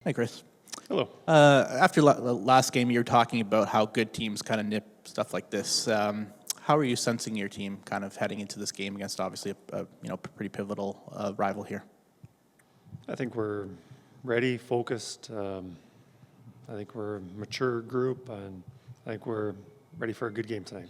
Hi, Kris. Hello. After the last game, you were talking about how good teams kind of nip stuff like this. How are you sensing your team kind of heading into this game against obviously a pretty pivotal rival here? I think we're ready, focused. I think we're a mature group, and I think we're ready for a good game tonight.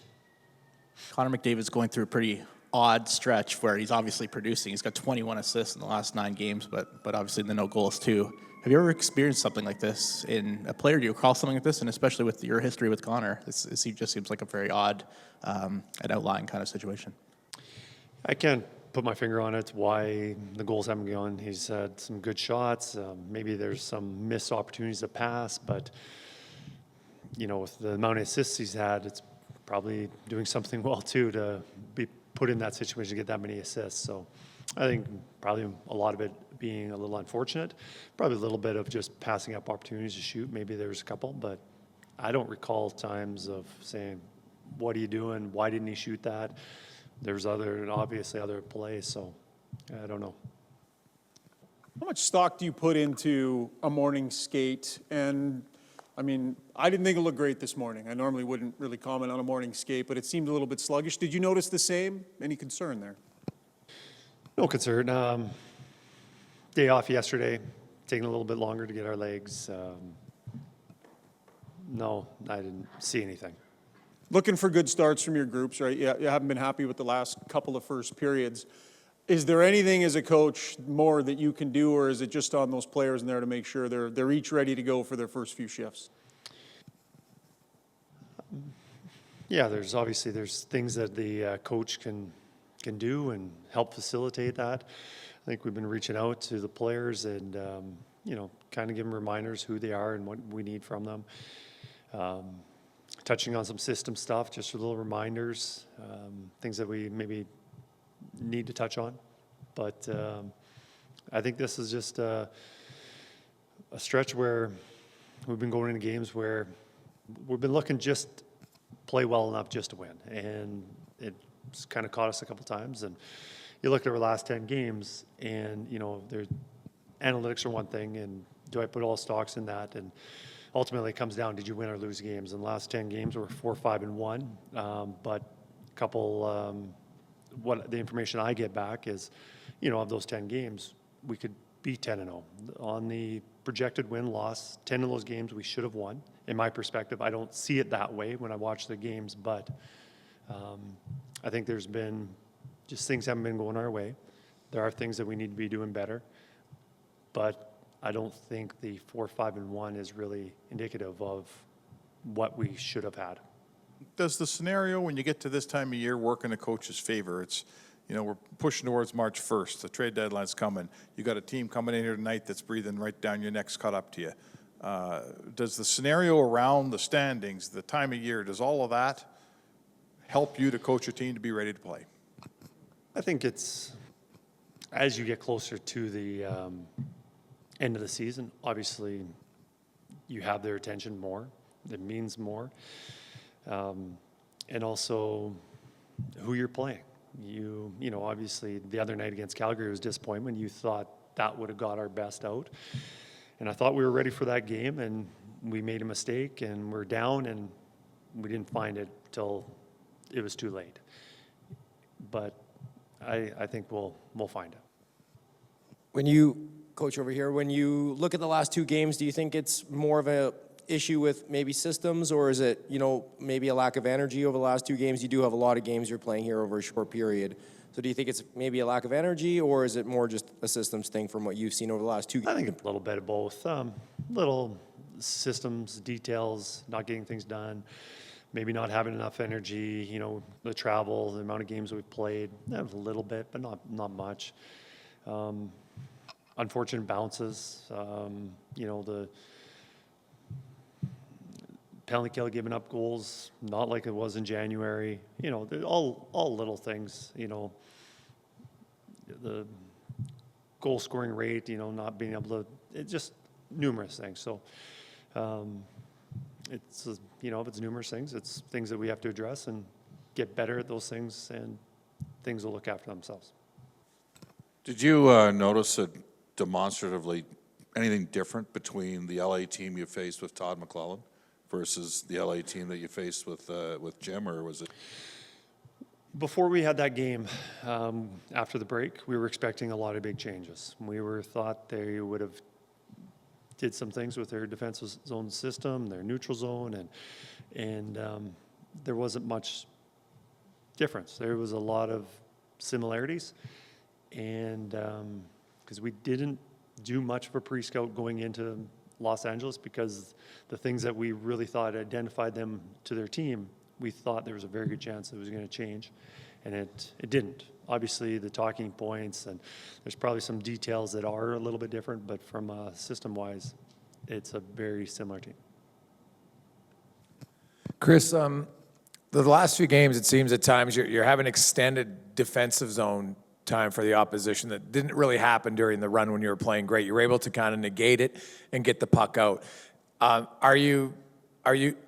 Conor McDavid's going through a pretty odd stretch where he's obviously producing. He's got 21 assists in the last 9 games, but obviously the no goals too. Have you ever experienced something like this in a player? Do you recall something like this? And especially with your history with Conor, it just seems like a very odd and outlying kind of situation. I can't put my finger on it why the goals haven't gone. He's had some good shots. Maybe there's some missed opportunities to pass, but with the amount of assists he's had, it's probably doing something well too to be put in that situation to get that many assists. So I think probably a lot of it being a little unfortunate, probably a little bit of just passing up opportunities to shoot. Maybe there's a couple, but I don't recall times of saying, what are you doing? Why didn't he shoot that? There's obviously other plays, so I don't know. How much stock do you put into a morning skate? And I mean, I didn't think it looked great this morning. I normally wouldn't really comment on a morning skate, but it seemed a little bit sluggish. Did you notice the same? Any concern there? No concern. Day off yesterday, taking a little bit longer to get our legs. No, I didn't see anything. Looking for good starts from your groups, right? You haven't been happy with the last couple of first periods. Is there anything as a coach more that you can do, or is it just on those players in there to make sure they're each ready to go for their first few shifts? Yeah, there's things that the coach can do and help facilitate that. I think we've been reaching out to the players and kind of give them reminders who they are and what we need from them. Touching on some system stuff, just little reminders, things that we maybe need to touch on. But I think this is just a stretch where we've been going into games where we've been looking just play well enough just to win. And it's kind of caught us a couple times. And you look at our last 10 games and, their analytics are one thing, and do I put all stocks in that? And ultimately it comes down, did you win or lose games? In the last 10 games, we're 4-5-1. But a couple, what the information I get back is, of those 10 games, we could be 10-0. On the projected win-loss, 10 of those games we should have won. In my perspective, I don't see it that way when I watch the games, but I think there's been just things haven't been going our way. There are things that we need to be doing better, but I don't think the 4-5-1 is really indicative of what we should have had. Does the scenario when you get to this time of year work in a coach's favor? It's, we're pushing towards March 1st. The trade deadline's coming. You got a team coming in here tonight that's breathing right down your necks, caught up to you. Does the scenario around the standings, the time of year, does all of that help you to coach a team to be ready to play? I think it's as you get closer to the end of the season, obviously you have their attention more. It means more. And also who you're playing. Obviously the other night against Calgary was disappointment. You thought that would have got our best out. And I thought we were ready for that game, and we made a mistake, and we're down, and we didn't find it till it was too late. But I think we'll find it. When you, Coach over here, when you look at the last 2 games, do you think it's more of a issue with maybe systems, or is it, maybe a lack of energy over the last 2 games? You do have a lot of games you're playing here over a short period. So do you think it's maybe a lack of energy, or is it more just a systems thing from what you've seen over the last 2 games? I think a little bit of both. Little systems, details, not getting things done, maybe not having enough energy, the travel, the amount of games we've played, a little bit, but not much. Unfortunate bounces, the penalty kill, giving up goals, not like it was in January. They're all little things. The goal scoring rate. Not being able to. It's just numerous things. So it's if it's numerous things, it's things that we have to address and get better at those things, and things will look after themselves. Did you notice that demonstratively anything different between the LA team you faced with Todd McLuhan versus the LA team that you faced with Jim, or was it? Before we had that game, after the break, we were expecting a lot of big changes. We thought they would have did some things with their defensive zone system, their neutral zone, and there wasn't much difference. There was a lot of similarities, and because we didn't do much of a pre-scout going into Los Angeles, because the things that we really thought identified them to their team, we thought there was a very good chance it was going to change, and it didn't. Obviously, the talking points, and there's probably some details that are a little bit different, but from system-wise, it's a very similar team. Kris, the last few games, it seems at times you're having extended defensive zone time for the opposition that didn't really happen during the run when you were playing great. You were able to kind of negate it and get the puck out. Are you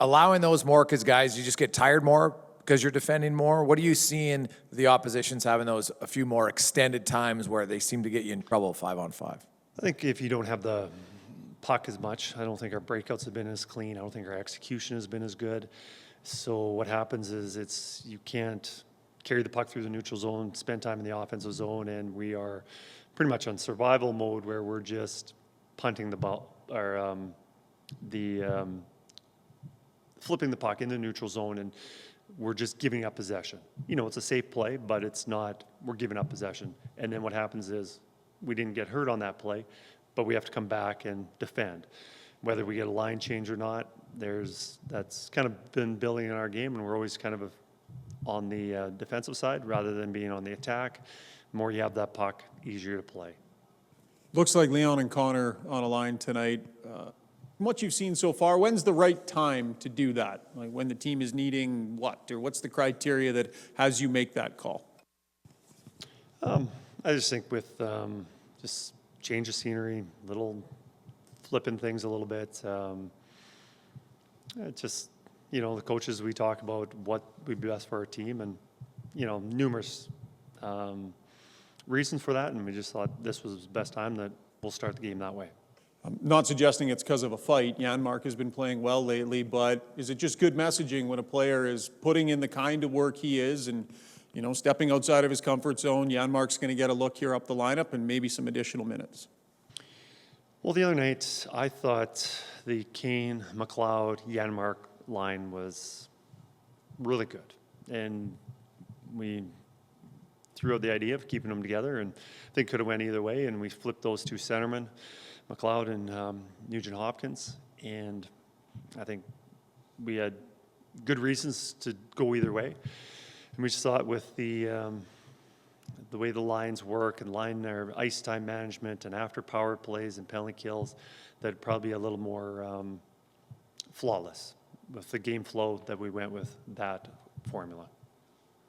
allowing those more because, guys, you just get tired more because you're defending more? What are you seeing the opposition's having those a few more extended times where they seem to get you in trouble 5-on-5? I think if you don't have the puck as much, I don't think our breakouts have been as clean. I don't think our execution has been as good. So what happens is you can't carry the puck through the neutral zone, spend time in the offensive zone, and we are pretty much on survival mode where we're just punting the ball, or flipping the puck in the neutral zone, and we're just giving up possession. You know, it's a safe play, but it's not, we're giving up possession. And then what happens is we didn't get hurt on that play, but we have to come back and defend. Whether we get a line change or not, that's kind of been building in our game, and we're always kind of on the defensive side rather than being on the attack. The more you have that puck, easier to play. Looks like Leon and Connor on a line tonight. From what you've seen so far, when's the right time to do that? Like when the team is needing what? Or what's the criteria that has you make that call? I just think with just change of scenery, little flipping things a little bit. Just, you know, the coaches, we talk about what would be best for our team, and, you know, numerous reasons for that, and we just thought this was the best time that we'll start the game that way. I'm not suggesting it's because of a fight. Janmark has been playing well lately, but is it just good messaging when a player is putting in the kind of work he is and, you know, stepping outside of his comfort zone? Janmark's going to get a look here up the lineup and maybe some additional minutes. Well, the other night, I thought the Kane, McLeod, Janmark line was really good. And we threw out the idea of keeping them together, and I think could have went either way, and we flipped those two centermen, McLeod and Nugent Hopkins, and I think we had good reasons to go either way. And we just thought with the way the lines work and their ice time management and after power plays and penalty kills, that'd probably be a little more flawless with the game flow that we went with that formula.